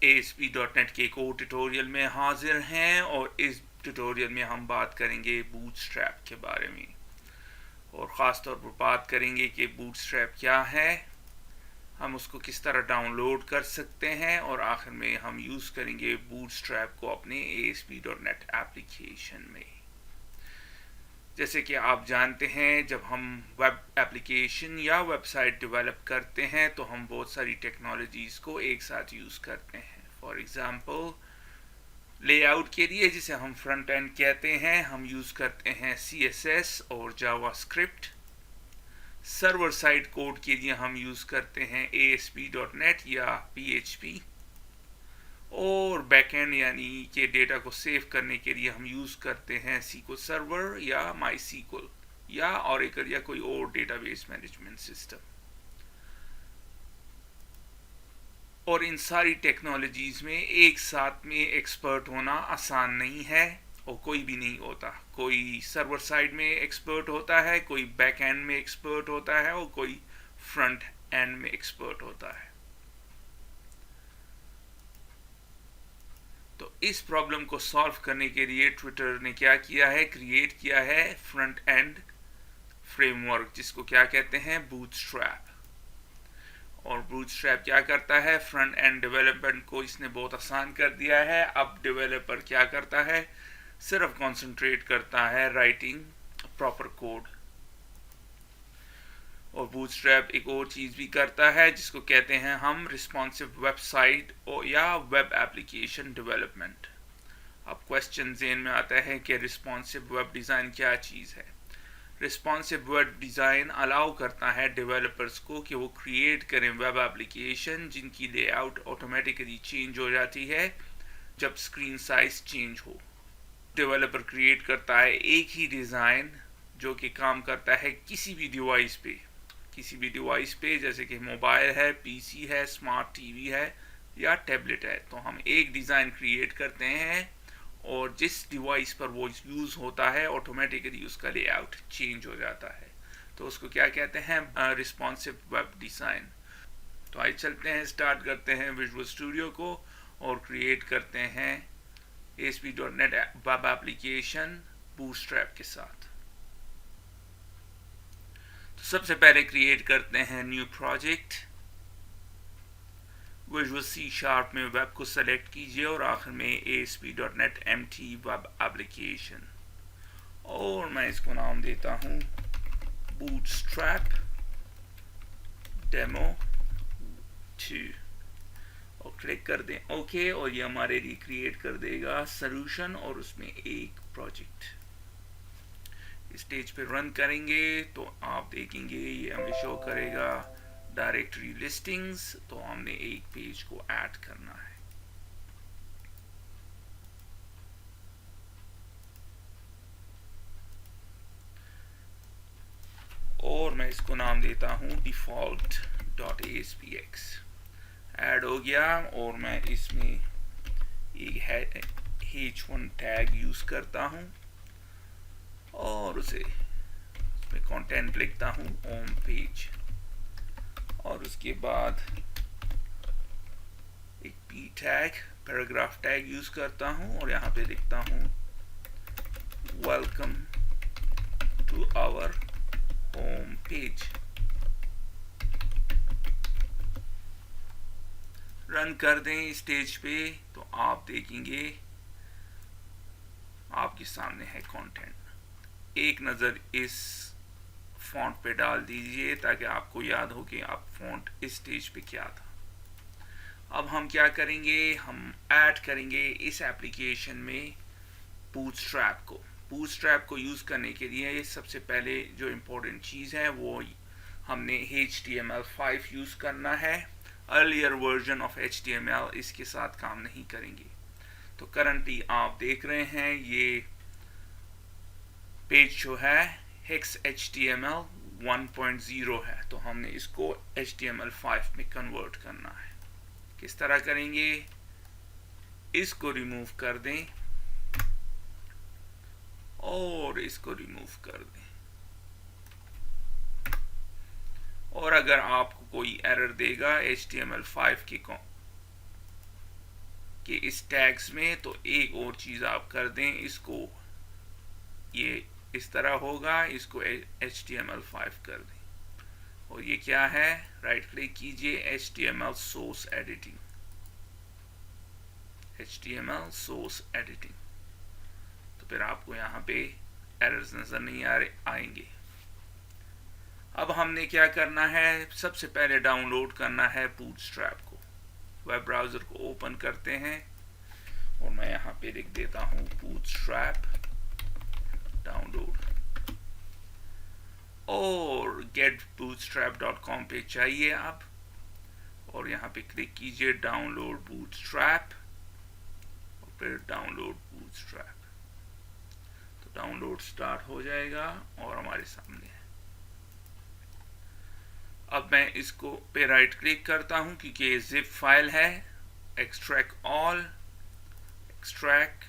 ASP.NET के को tutorial में हाजिर हैं और इस ट्यूटोरियल में हम बात करेंगे बूटस्ट्रैप के बारे में और ख़ास तौर पर बात करेंगे कि बूटस्ट्रैप क्या है, हम उसको किस तरह डाउनलोड कर सकते हैं और आखिर में हम यूज़ करेंगे बूटस्ट्रैप को अपने ASP.NET एप्लीकेशन में। जैसे कि आप जानते हैं, जब हम वेब एप्लीकेशन या वेबसाइट डेवलप करते हैं तो हम बहुत सारी टेक्नोलॉजीज़ को एक साथ यूज़ करते हैं। फॉर एग्ज़ाम्पल, लेआउट के लिए, जिसे हम फ्रंट एंड कहते हैं, हम यूज़ करते हैं CSS और जावास्क्रिप्ट। सर्वर साइड कोड के लिए हम यूज़ करते हैं ASP.NET या PHP। और बैकएंड यानी कि डेटा को सेव करने के लिए हम यूज़ करते हैं SQL सर्वर या MySQL या Oracle या कोई और डेटाबेस मैनेजमेंट सिस्टम। और इन सारी टेक्नोलॉजीज़ में एक साथ में एक्सपर्ट होना आसान नहीं है और कोई भी नहीं होता। कोई सर्वर साइड में एक्सपर्ट होता है, कोई बैक एंड में एक्सपर्ट होता है और कोई फ्रंट एंड में एक्सपर्ट होता है। तो इस प्रॉब्लम को सॉल्व करने के लिए ट्विटर ने क्या किया है, क्रिएट किया है फ्रंट एंड फ्रेमवर्क, जिसको क्या कहते हैं, बूटस्ट्रैप। और बूटस्ट्रैप क्या करता है, फ्रंट एंड डेवलपमेंट को इसने बहुत आसान कर दिया है। अब डेवलपर क्या करता है, सिर्फ कंसंट्रेट करता है राइटिंग प्रॉपर कोड। और बूटस्ट्रैप एक और चीज़ भी करता है जिसको कहते हैं हम रिस्पॉन्सिव वेबसाइट या वेब एप्लीकेशन डेवलपमेंट। अब क्वेश्चन ज़हन में आता है कि रिस्पॉन्सिव वेब डिज़ाइन क्या चीज़ है। रिस्पॉन्सिव वेब डिज़ाइन अलाउ करता है डेवलपर्स को कि वो क्रिएट करें वेब एप्लीकेशन जिनकी लेआउट ऑटोमेटिकली चेंज हो जाती है जब स्क्रीन साइज चेंज हो। डेवलपर क्रिएट करता है एक ही डिज़ाइन जो कि काम करता है किसी भी डिवाइस पे, जैसे कि मोबाइल है, PC है, स्मार्ट TV है या टैबलेट है। तो हम एक डिज़ाइन क्रिएट करते हैं और जिस डिवाइस पर वो यूज़ होता है ऑटोमेटिकली उसका लेआउट चेंज हो जाता है। तो उसको क्या कहते हैं, रिस्पॉन्सिव वेब डिज़ाइन। तो आइए चलते हैं, स्टार्ट करते हैं विजुअल स्टूडियो को और क्रिएट करते हैं ASP.NET वेब एप्लीकेशन बूटस्ट्रैप के साथ। तो सबसे पहले क्रिएट करते हैं न्यू प्रोजेक्ट। विजुअल C# में वेब को सेलेक्ट कीजिए और आखिर में ASP.NET MT वेब एप्लीकेशन, और मैं इसको नाम देता हूँ बूटस्ट्रैप डेमो 2 और क्लिक कर दें ओके। और ये हमारे लिए क्रिएट कर देगा सॉल्यूशन और उसमें एक प्रोजेक्ट। स्टेज पे रन करेंगे तो आप देखेंगे ये हमें शो करेगा डायरेक्टरी लिस्टिंग्स। तो हमने एक पेज को ऐड करना है। और मैं इसको नाम देता हूँ default.aspx। ऐड हो गया और मैं इसमें एक h1 टैग यूज करता हूँ और उसमें कंटेंट लिखता हूँ होम पेज, और उसके बाद एक p tag, paragraph tag use करता हूँ और यहाँ पे लिखता हूँ welcome to our home page. Run कर दें स्टेज पे तो आप देखेंगे आपके सामने है कंटेंट। एक नज़र इस फॉन्ट पे डाल दीजिए ताकि आपको याद हो कि आप फॉन्ट इस स्टेज पे क्या था। अब हम क्या करेंगे, हम ऐड करेंगे इस एप्लीकेशन में बूटस्ट्रैप को यूज़ करने के लिए सबसे पहले जो इम्पोर्टेंट चीज़ है वो हमने HTML5 यूज़ करना है। अर्लियर वर्जन ऑफ HTML इसके साथ काम नहीं करेंगे। तो करंटली आप देख रहे हैं ये पेज जो है हेक्स HTML 1.0 है, तो हमने इसको HTML5 में कन्वर्ट करना है। किस तरह करेंगे, इसको रिमूव कर दें और इसको रिमूव कर दें। और अगर आपको कोई एरर देगा HTML5 की कि इस टैग्स में, तो एक और चीज़ आप कर दें, इसको ये इस तरह होगा, इसको HTML5 कर दें। और ये क्या है, राइट क्लिक कीजिए, HTML source editing, HTML source editing. तो फिर आपको यहाँ पे एरर्स नज़र नहीं आएंगे। अब हमने क्या करना है, सबसे पहले डाउनलोड करना है बूटस्ट्रैप को। वेब ब्राउज़र को ओपन करते हैं और मैं यहाँ पे लिख देता हूँ बूटस्ट्रैप डाउनलोड, और getbootstrap.com पे चाहिए आप, और यहाँ पे क्लिक कीजिए डाउनलोड बूटस्ट्रैप और फिर डाउनलोड बूटस्ट्रैप। तो डाउनलोड स्टार्ट हो जाएगा और हमारे सामने है। अब मैं इसको पे राइट क्लिक करता हूँ क्योंकि ये जिप फाइल है, एक्सट्रैक्ट ऑल, एक्सट्रैक्ट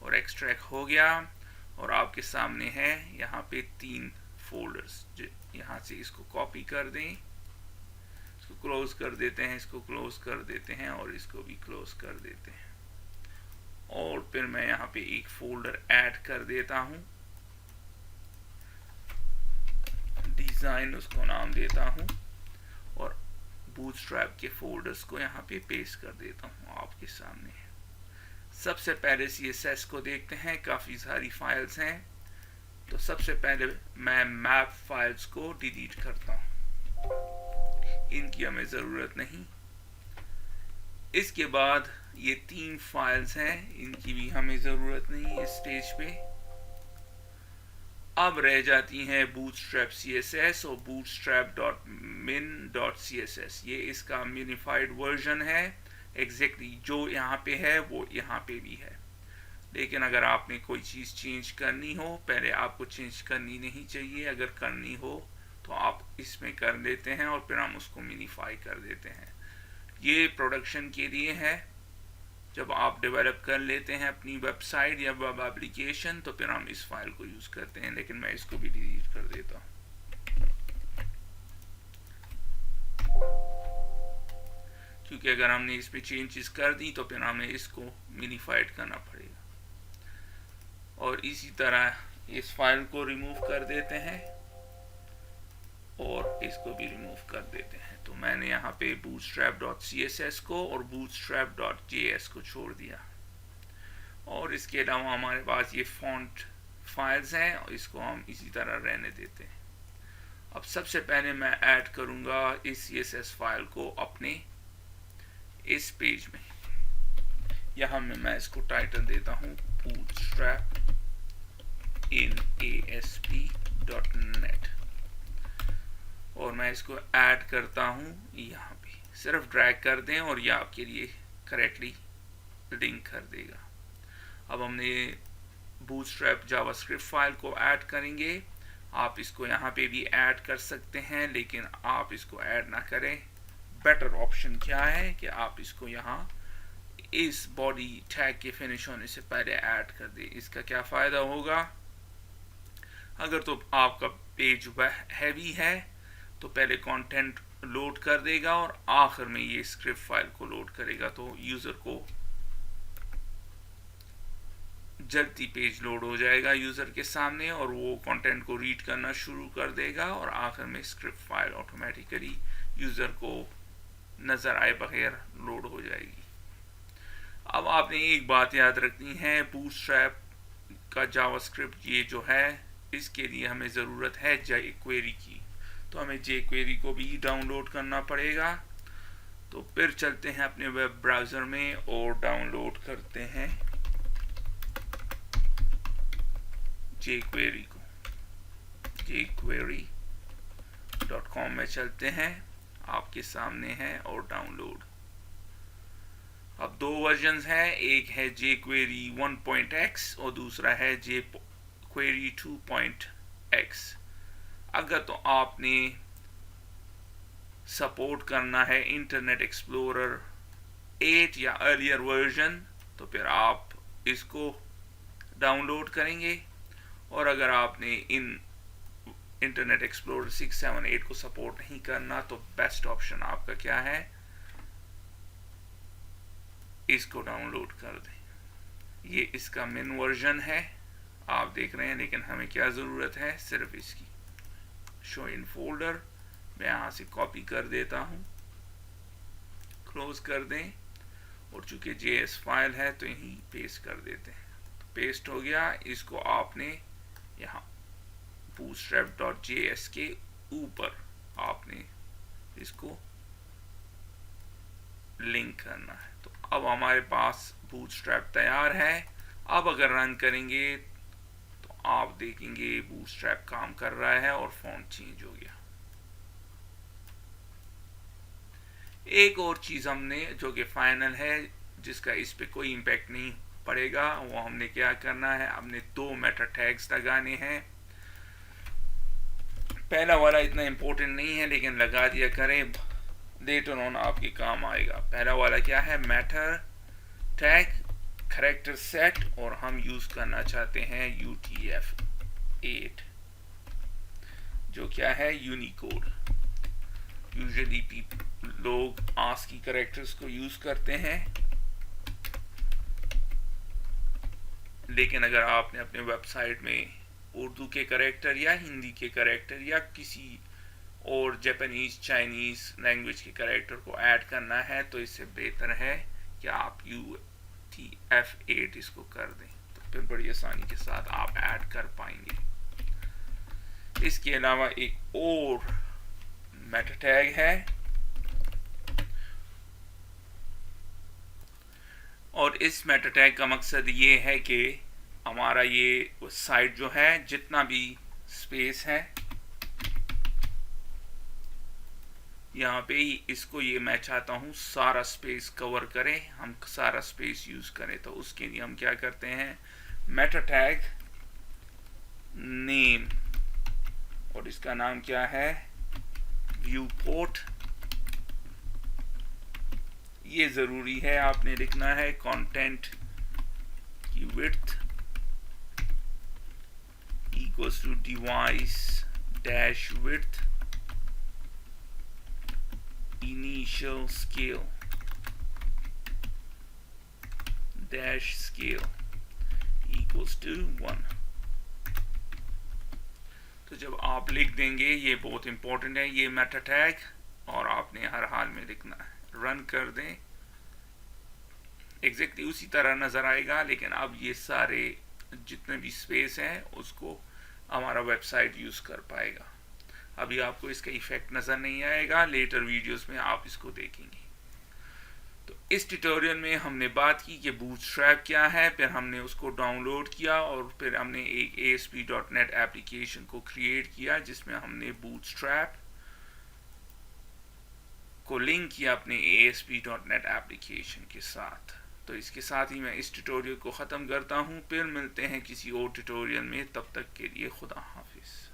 और एक्सट्रैक्ट हो गया। और आपके सामने है यहाँ पे 3 फोल्डर्स, यहाँ से इसको कॉपी कर दें, इसको क्लोज कर देते हैं, इसको क्लोज कर देते हैं और इसको भी क्लोज कर देते हैं। और फिर मैं यहाँ पे एक फोल्डर ऐड कर देता हूँ, डिजाइन उसको नाम देता हूँ, और बूटस्ट्रैप के फोल्डर्स को यहाँ पे पेस्ट कर देता हूँ। आपके सामने है। सबसे पहले CSS को देखते हैं, काफ़ी सारी फाइल्स हैं। तो सबसे पहले मैं मैप फाइल्स को डिलीट करता हूँ, इनकी हमें ज़रूरत नहीं। इसके बाद ये 3 फाइल्स हैं, इनकी भी हमें ज़रूरत नहीं इस स्टेज पे। अब रह जाती हैं बूटस्ट्रैप CSS और bootstrap.min.css। ये इसका मिनिफाइड वर्जन है, एग्जैक्टली जो यहाँ पे है वो यहाँ पे भी है। लेकिन अगर आपने कोई चीज़ चेंज करनी हो, पहले आपको चेंज करनी नहीं चाहिए, अगर करनी हो तो आप इसमें कर लेते हैं और फिर हम उसको मिनिफाई कर देते हैं। ये प्रोडक्शन के लिए है, जब आप डेवलप कर लेते हैं अपनी वेबसाइट या वेब एप्लीकेशन तो फिर हम इस फाइल को यूज़ करते हैं। लेकिन मैं इसको भी डिलीट कर देता हूँ, क्योंकि अगर हमने इस पे चेंजेस कर दी तो फिर हमें इसको मिनिफाइड करना पड़ेगा। और इसी तरह इस फाइल को रिमूव कर देते हैं और इसको भी रिमूव कर देते हैं। तो मैंने यहाँ पे bootstrap.css को और bootstrap.js को छोड़ दिया। और इसके अलावा हमारे पास ये फॉन्ट फाइल्स हैं और इसको हम इसी तरह रहने देते हैं। अब सबसे पहले मैं ऐड करूँगा इस CSS फाइल को अपने इस पेज में। यहाँ मैं इसको टाइटल देता हूँ bootstrap in ASP.NET और मैं इसको ऐड करता हूँ यहाँ पे। सिर्फ ड्रैग कर दें और ये आपके लिए करेक्टली लिंक कर देगा। अब हमने बूटस्ट्रैप जावास्क्रिप्ट फाइल को ऐड करेंगे। आप इसको यहाँ पे भी ऐड कर सकते हैं, लेकिन आप इसको ऐड ना करें। बेटर ऑप्शन क्या है कि आप इसको यहाँ इस बॉडी टैग के फिनिश होने से पहले ऐड कर दें। इसका क्या फ़ायदा होगा, अगर तो आपका पेज हैवी है तो पहले कंटेंट लोड कर देगा और आखिर में ये स्क्रिप्ट फाइल को लोड करेगा, तो यूज़र को जल्दी पेज लोड हो जाएगा यूज़र के सामने और वो कंटेंट को रीड करना शुरू कर देगा और आखिर में स्क्रिप्ट फाइल ऑटोमेटिकली यूज़र को नज़र आए बगैर लोड हो जाएगी। अब आपने एक बात याद रखनी है, बूटस्ट्रैप का जावास्क्रिप्ट ये जो है इसके लिए हमें ज़रूरत है jQuery की, तो हमें jQuery को भी डाउनलोड करना पड़ेगा। तो फिर चलते हैं अपने वेब ब्राउज़र में और डाउनलोड करते हैं jQuery को। jQuery.com में चलते हैं, आपके सामने है और डाउनलोड। अब 2 वर्जन्स हैं, एक है jQuery 1.x और दूसरा है jQuery 2.x। अगर तो आपने सपोर्ट करना है इंटरनेट एक्सप्लोरर 8 या अर्लियर वर्जन तो फिर आप इसको डाउनलोड करेंगे, और अगर आपने इन इंटरनेट एक्सप्लोरर 6, 7, 8 को सपोर्ट नहीं करना तो बेस्ट ऑप्शन आपका क्या है, इसको डाउनलोड कर दें। ये इसका मेन वर्जन है, आप देख रहे हैं, लेकिन हमें क्या ज़रूरत है, सिर्फ इसकी शो इन फोल्डर। मैं यहाँ से कॉपी कर देता हूँ, क्लोज कर दें, और चूंकि JS फाइल है तो यहीं पेस्ट कर देते हैं। तो पेस्ट हो गया। इसको आपने यहाँ bootstrap.js के ऊपर आपने इसको लिंक करना है। तो अब हमारे पास बूटस्ट्रैप तैयार है। अब अगर रन करेंगे तो आप देखेंगे बूटस्ट्रैप काम कर रहा है और फॉन्ट चेंज हो गया। एक और चीज हमने, जो कि फाइनल है, जिसका इस पे कोई इम्पैक्ट नहीं पड़ेगा, वो हमने क्या करना है, हमने 2 मेटा टैग्स लगाने हैं। पहला वाला इतना इम्पोर्टेंट नहीं है, लेकिन लगा दिया करें, लेटर ऑन आपके काम आएगा। पहला वाला क्या है, मैटर टैग कैरेक्टर सेट, और हम यूज करना चाहते हैं UTF-8, जो क्या है, यूनिकोड। यूजुअली लोग ASCII कैरेक्टर्स को यूज करते हैं, लेकिन अगर आपने अपने वेबसाइट में उर्दू के कैरेक्टर या हिंदी के कैरेक्टर या किसी और जापानीज चाइनीज लैंग्वेज के कैरेक्टर को ऐड करना है, तो इससे बेहतर है कि आप UTF-8 इसको कर दें, तो फिर बड़ी आसानी के साथ आप ऐड कर पाएंगे। इसके अलावा एक और मेटा टैग है, और इस मेटा टैग का मकसद ये है कि हमारा ये साइट जो है, जितना भी स्पेस है यहाँ पे ही, इसको ये मैं चाहता हूँ सारा स्पेस कवर करें, हम सारा स्पेस यूज करें। तो उसके लिए हम क्या करते हैं, मेटा टैग नेम, और इसका नाम क्या है, व्यू पोर्ट। ये जरूरी है, आपने लिखना है कंटेंट की width equals to device dash width initial scale dash scale equals to 1। तो जब आप लिख देंगे, ये बहुत इंपॉर्टेंट है ये मेटा टैग, और आपने हर हाल में लिखना है। रन कर दें, एग्जैक्टली उसी तरह नजर आएगा, लेकिन अब ये सारे जितने भी स्पेस हैं उसको हमारा वेबसाइट यूज कर पाएगा। अभी आपको इसका इफेक्ट नजर नहीं आएगा, लेटर वीडियोस में आप इसको देखेंगे। तो इस ट्यूटोरियल में हमने बात की कि बूटस्ट्रैप क्या है, फिर हमने उसको डाउनलोड किया, और फिर हमने एक ASP.NET एप्लीकेशन को क्रिएट किया, जिसमें हमने बूटस्ट्रैप को लिंक किया अपने ASP.NET एप्लीकेशन के साथ। तो इसके साथ ही मैं इस ट्यूटोरियल को ख़त्म करता हूँ। फिर मिलते हैं किसी और ट्यूटोरियल में, तब तक के लिए खुदा हाफिज़।